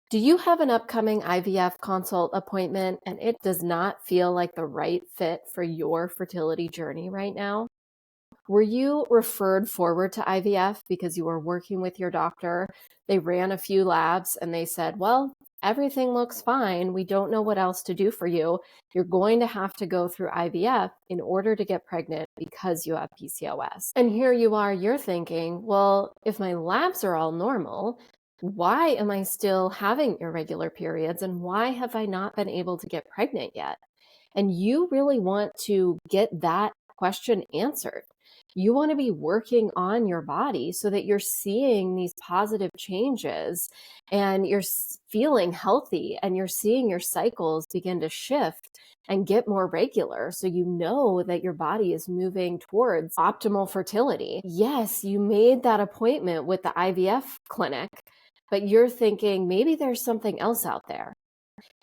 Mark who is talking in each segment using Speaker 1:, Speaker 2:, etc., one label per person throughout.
Speaker 1: Do you have an upcoming IVF consult appointment and it does not feel like the right fit for your fertility journey right now? Were you referred forward to IVF because you were working with your doctor? They ran a few labs and they said, well, everything looks fine. We don't know what else to do for you. You're going to have to go through IVF in order to get pregnant because you have PCOS. And here you are, you're thinking, well, if my labs are all normal, why am I still having irregular periods and why have I not been able to get pregnant yet? And you really want to get that question answered. You want to be working on your body so that you're seeing these positive changes and you're feeling healthy and you're seeing your cycles begin to shift and get more regular. So you know that your body is moving towards optimal fertility. Yes, you made that appointment with the IVF clinic, but you're thinking maybe there's something else out there.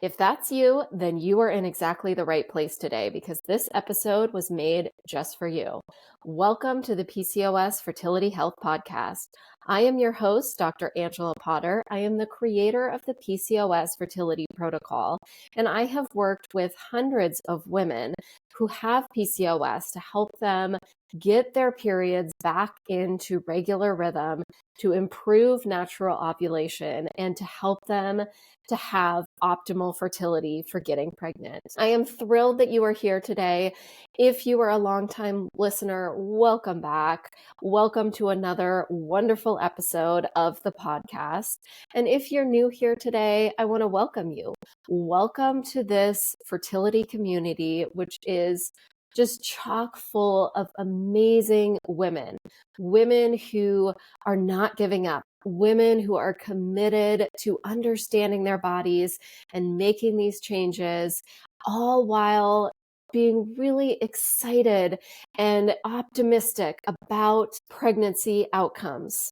Speaker 1: If that's you, then you are in exactly the right place today because this episode was made just for you. Welcome to the PCOS Fertility Health Podcast. I am your host, Dr. Angela Potter. I am the creator of the PCOS Fertility Protocol, and I have worked with hundreds of women who have PCOS to help them get their periods back into regular rhythm, to improve natural ovulation, and to help them to have optimal fertility for getting pregnant. I am thrilled that you are here today. If you are a longtime listener, welcome back. Welcome to another wonderful episode of the podcast. And if you're new here today, I want to welcome you. Welcome to this fertility community, which is just chock full of amazing women who are not giving up, women who are committed to understanding their bodies and making these changes, all while being really excited and optimistic about pregnancy outcomes.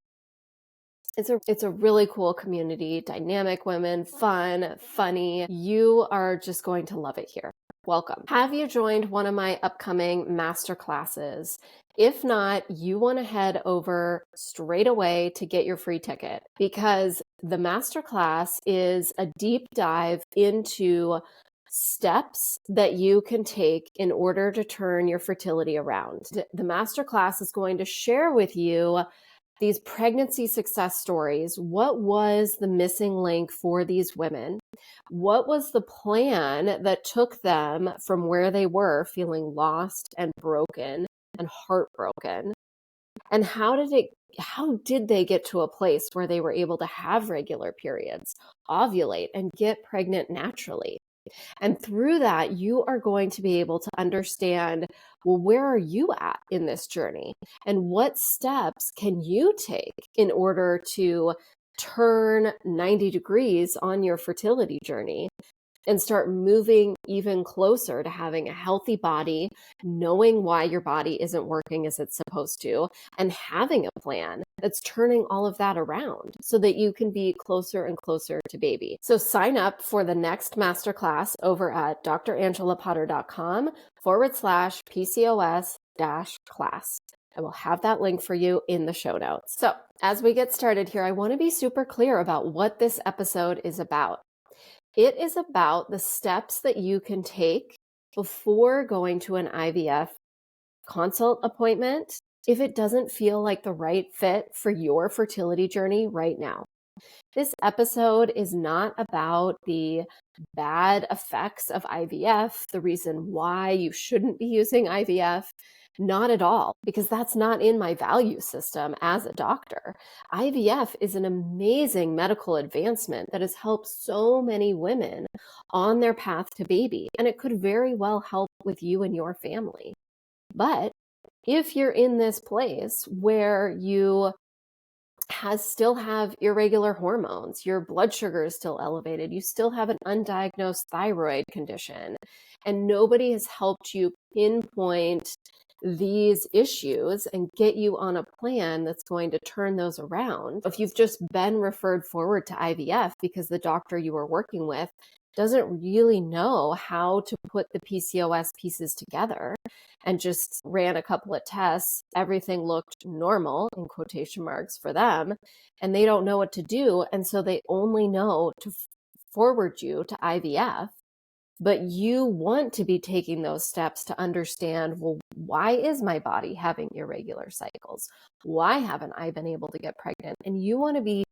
Speaker 1: It's a really cool community, dynamic women, fun, funny. You are just going to love it here. Welcome. Have you joined one of my upcoming master classes? If not, you want to head over straight away to get your free ticket because the masterclass is a deep dive into steps that you can take in order to turn your fertility around. The masterclass is going to share with you these pregnancy success stories. What was the missing link for these women? What was the plan that took them from where they were feeling lost and broken and heartbroken? And how did they get to a place where they were able to have regular periods, ovulate, and get pregnant naturally? And through that, you are going to be able to understand, well, where are you at in this journey? And what steps can you take in order to turn 90 degrees on your fertility journey and start moving even closer to having a healthy body, knowing why your body isn't working as it's supposed to, and having a plan that's turning all of that around so that you can be closer and closer to baby. So sign up for the next masterclass over at drangelapotter.com/PCOS-class. I will have that link for you in the show notes. So as we get started here, I want to be super clear about what this episode is about. It is about the steps that you can take before going to an IVF consult appointment if it doesn't feel like the right fit for your fertility journey right now. This episode is not about the bad effects of IVF, the reason why you shouldn't be using IVF. Not at all, because that's not in my value system as a doctor. IVF is an amazing medical advancement that has helped so many women on their path to baby, and it could very well help with you and your family. But if you're in this place where you still have irregular hormones, your blood sugar is still elevated, you still have an undiagnosed thyroid condition, and nobody has helped you pinpoint these issues and get you on a plan that's going to turn those around. If you've just been referred forward to IVF because the doctor you were working with doesn't really know how to put the PCOS pieces together and just ran a couple of tests, everything looked normal in quotation marks for them, and they don't know what to do. And so they only know to forward you to IVF. But you want to be taking those steps to understand, well, why is my body having irregular cycles? Why haven't I been able to get pregnant? And you want to be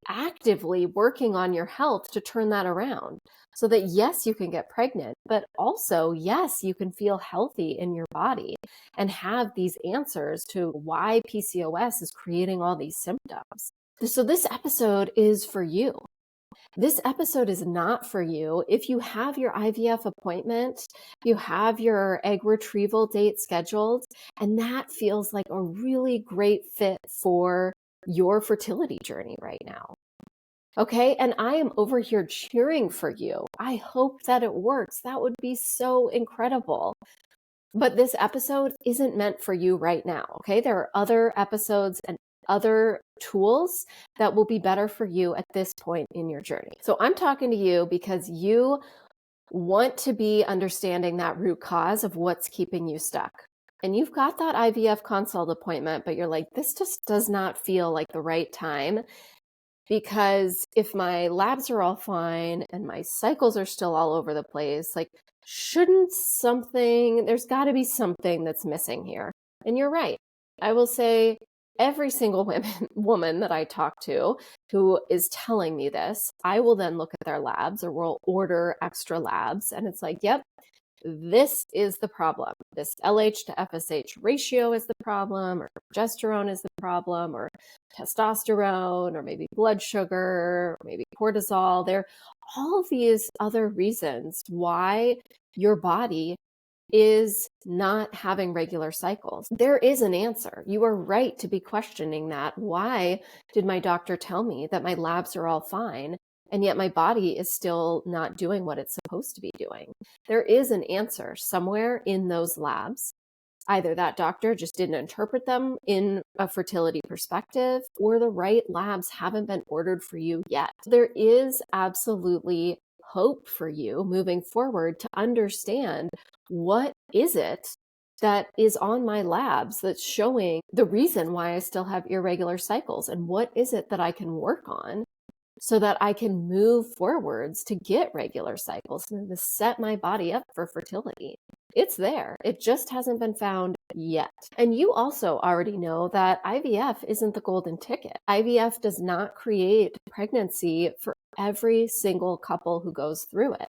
Speaker 1: actively working on your health to turn that around so that, yes, you can get pregnant, but also, yes, you can feel healthy in your body and have these answers to why PCOS is creating all these symptoms. So this episode is for you. This episode is not for you if you have your IVF appointment, you have your egg retrieval date scheduled, and that feels like a really great fit for your fertility journey right now. Okay, and I am over here cheering for you. I hope that it works. That would be so incredible. But this episode isn't meant for you right now, okay? There are other episodes and other tools that will be better for you at this point in your journey. So I'm talking to you because you want to be understanding that root cause of what's keeping you stuck. And you've got that IVF consult appointment, but you're like, this just does not feel like the right time, because if my labs are all fine and my cycles are still all over the place, like, there's got to be something that's missing here. And you're right. I will say every single woman that I talk to who is telling me this, I will then look at their labs or we'll order extra labs. And it's like, yep, this is the problem. This LH to FSH ratio is the problem, or progesterone is the problem, or testosterone, or maybe blood sugar, or maybe cortisol. There are all of these other reasons why your body is not having regular cycles. There is an answer. You are right to be questioning that. Why did my doctor tell me that my labs are all fine, and yet my body is still not doing what it's supposed to be doing? There is an answer somewhere in those labs. Either that doctor just didn't interpret them in a fertility perspective, or the right labs haven't been ordered for you yet. There is absolutely hope for you moving forward to understand, what is it that is on my labs that's showing the reason why I still have irregular cycles, and what is it that I can work on so that I can move forwards to get regular cycles and to set my body up for fertility. It's there. It just hasn't been found yet. And you also already know that IVF isn't the golden ticket. IVF does not create pregnancy for every single couple who goes through it.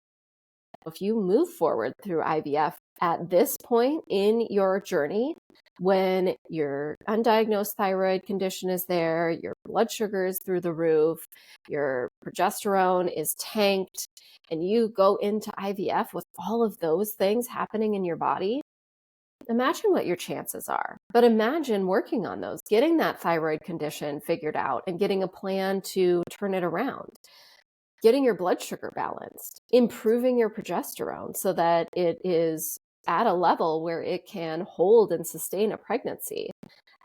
Speaker 1: If you move forward through IVF at this point in your journey, when your undiagnosed thyroid condition is there, your blood sugar is through the roof, your progesterone is tanked, and you go into IVF with all of those things happening in your body, imagine what your chances are. But imagine working on those, getting that thyroid condition figured out and getting a plan to turn it around, getting your blood sugar balanced, improving your progesterone so that it is at a level where it can hold and sustain a pregnancy.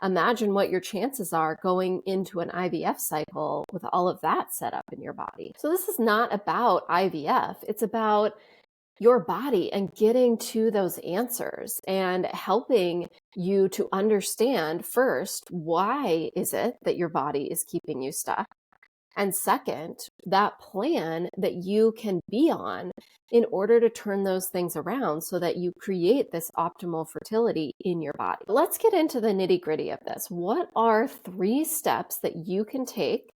Speaker 1: Imagine what your chances are going into an IVF cycle with all of that set up in your body. So this is not about IVF. It's about your body and getting to those answers and helping you to understand, first, why is it that your body is keeping you stuck? And second, that plan that you can be on in order to turn those things around so that you create this optimal fertility in your body. Let's get into the nitty-gritty of this. What are 3 steps that you can take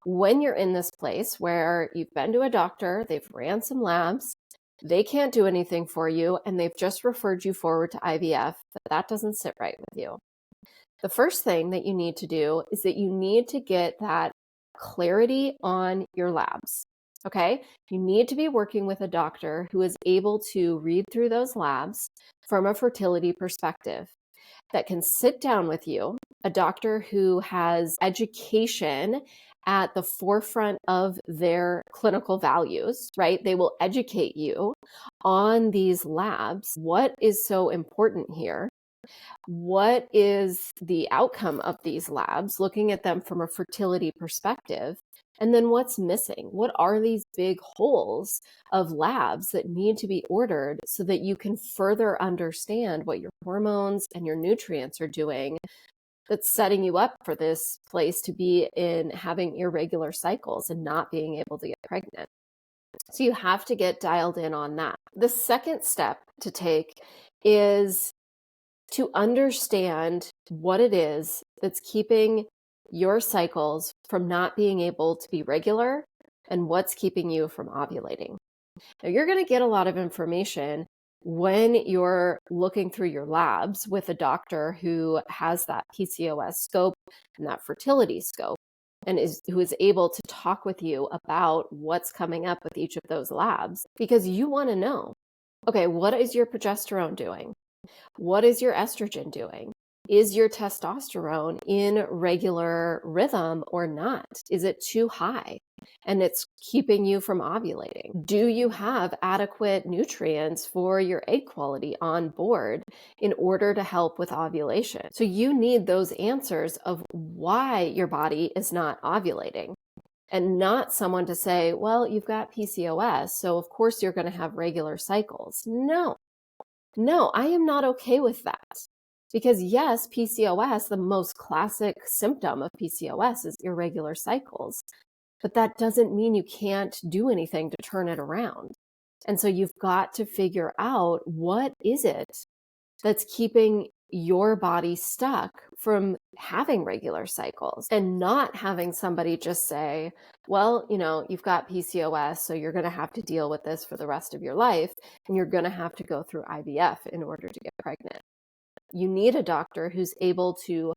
Speaker 1: when you're in this place where you've been to a doctor, they've ran some labs, they can't do anything for you, and they've just referred you forward to IVF, but that doesn't sit right with you? The first thing that you need to do is that you need to get that clarity on your labs. Okay? You need to be working with a doctor who is able to read through those labs from a fertility perspective, that can sit down with you, a doctor who has education at the forefront of their clinical values, right? They will educate you on these labs. What is so important here? What is the outcome of these labs, looking at them from a fertility perspective? And then what's missing? What are these big holes of labs that need to be ordered so that you can further understand what your hormones and your nutrients are doing that's setting you up for this place to be in having irregular cycles and not being able to get pregnant? So you have to get dialed in on that. The second step to take is to understand what it is that's keeping your cycles from not being able to be regular and what's keeping you from ovulating. Now, you're going to get a lot of information when you're looking through your labs with a doctor who has that PCOS scope and that fertility scope and who is able to talk with you about what's coming up with each of those labs, because you want to know, okay, what is your progesterone doing? What is your estrogen doing? Is your testosterone in regular rhythm or not? Is it too high and it's keeping you from ovulating? Do you have adequate nutrients for your egg quality on board in order to help with ovulation? So you need those answers of why your body is not ovulating. And not someone to say, well, you've got PCOS, so of course you're going to have regular cycles. No, I am not okay with that. Because yes, PCOS, the most classic symptom of PCOS is irregular cycles, but that doesn't mean you can't do anything to turn it around. And so you've got to figure out, what is it that's keeping your body stuck from having regular cycles, and not having somebody just say, well, you've got PCOS, so you're going to have to deal with this for the rest of your life, and you're going to have to go through IVF in order to get pregnant. You need a doctor who's able to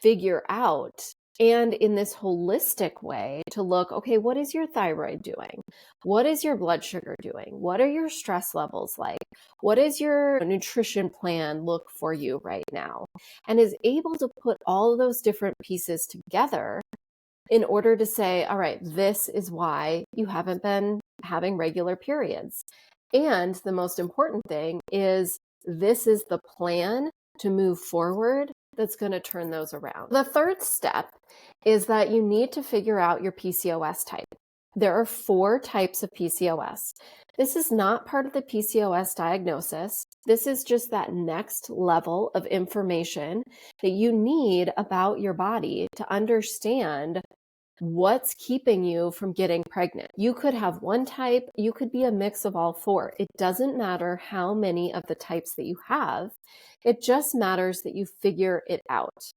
Speaker 1: figure out, and in this holistic way, to look, okay, what is your thyroid doing? What is your blood sugar doing? What are your stress levels like? What is your nutrition plan look for you right now? And is able to put all of those different pieces together in order to say, all right, this is why you haven't been having regular periods. And the most important thing is, this is the plan to move forward that's going to turn those around. The third step is that you need to figure out your PCOS type. There are 4 types of PCOS. This is not part of the PCOS diagnosis. This is just that next level of information that you need about your body to understand what's keeping you from getting pregnant. You could have one type, you could be a mix of all 4. It doesn't matter how many of the types that you have. It just matters that you figure it out.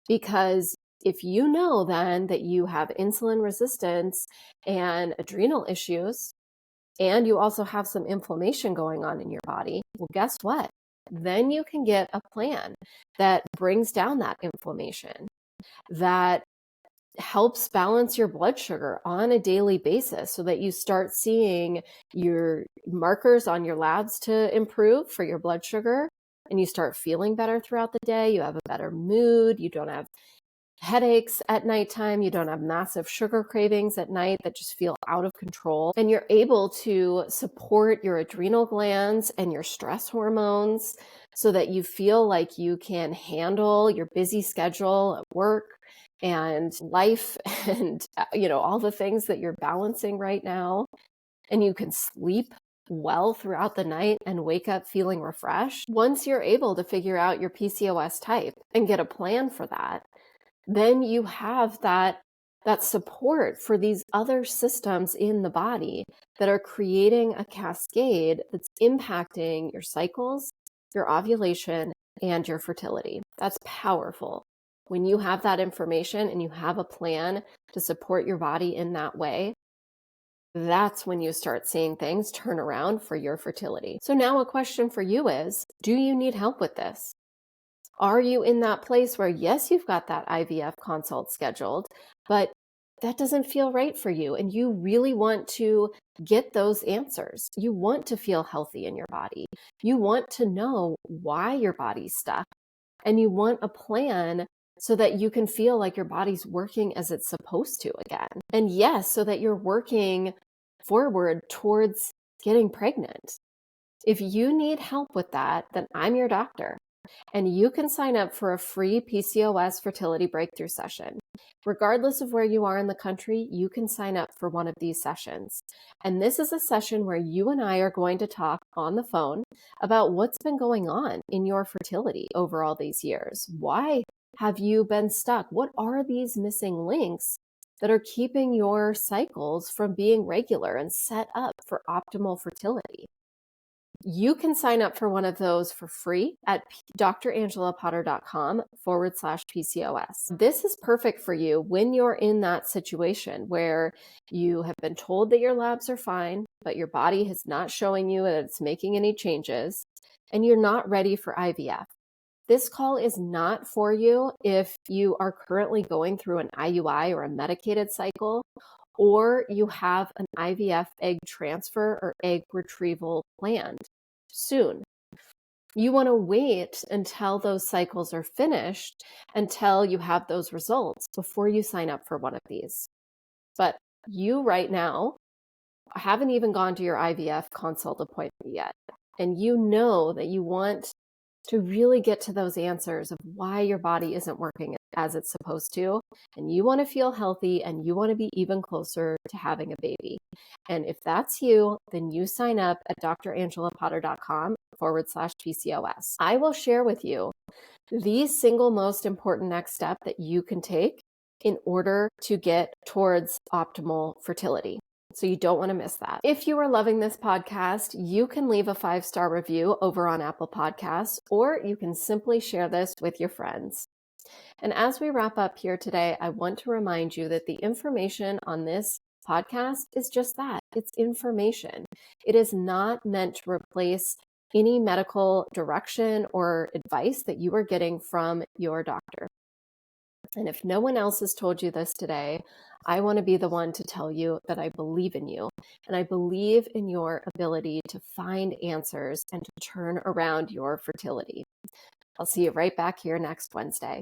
Speaker 1: Because if you know then that you have insulin resistance and adrenal issues, and you also have some inflammation going on in your body, well, guess what? Then you can get a plan that brings down that inflammation, that helps balance your blood sugar on a daily basis, so that you start seeing your markers on your labs to improve for your blood sugar, and you start feeling better throughout the day. You have a better mood. You don't have headaches at nighttime. You don't have massive sugar cravings at night that just feel out of control. And you're able to support your adrenal glands and your stress hormones so that you feel like you can handle your busy schedule at work and life and all the things that you're balancing right now. And you can sleep well throughout the night and wake up feeling refreshed. Once you're able to figure out your PCOS type and get a plan for that, then you have that support for these other systems in the body that are creating a cascade that's impacting your cycles, your ovulation, and your fertility. That's powerful. When you have that information and you have a plan to support your body in that way, that's when you start seeing things turn around for your fertility. So now a question for you is, do you need help with this? Are you in that place where, yes, you've got that IVF consult scheduled, but that doesn't feel right for you, and you really want to get those answers? You want to feel healthy in your body. You want to know why your body's stuck, and you want a plan so that you can feel like your body's working as it's supposed to again. And yes, so that you're working forward towards getting pregnant. If you need help with that, then I'm your doctor. And you can sign up for a free PCOS Fertility Breakthrough Session. Regardless of where you are in the country, you can sign up for one of these sessions. And this is a session where you and I are going to talk on the phone about what's been going on in your fertility over all these years. Why have you been stuck? What are these missing links that are keeping your cycles from being regular and set up for optimal fertility? You can sign up for one of those for free at drangelapotter.com/PCOS. This is perfect for you when you're in that situation where you have been told that your labs are fine, but your body is not showing you that it's making any changes, and you're not ready for IVF. This call is not for you if you are currently going through an IUI or a medicated cycle, or you have an IVF egg transfer or egg retrieval planned soon. You want to wait until those cycles are finished, until you have those results before you sign up for one of these. But you right now haven't even gone to your IVF consult appointment yet. And you know that you want to really get to those answers of why your body isn't working as it's supposed to. And you want to feel healthy and you want to be even closer to having a baby. And if that's you, then you sign up at drangelapotter.com/PCOS. I will share with you the single most important next step that you can take in order to get towards optimal fertility. So you don't want to miss that. If you are loving this podcast, you can leave a 5-star review over on Apple Podcasts, or you can simply share this with your friends. And as we wrap up here today, I want to remind you that the information on this podcast is just that. It's information. It is not meant to replace any medical direction or advice that you are getting from your doctor. And if no one else has told you this today, I want to be the one to tell you that I believe in you, and I believe in your ability to find answers and to turn around your fertility. I'll see you right back here next Wednesday.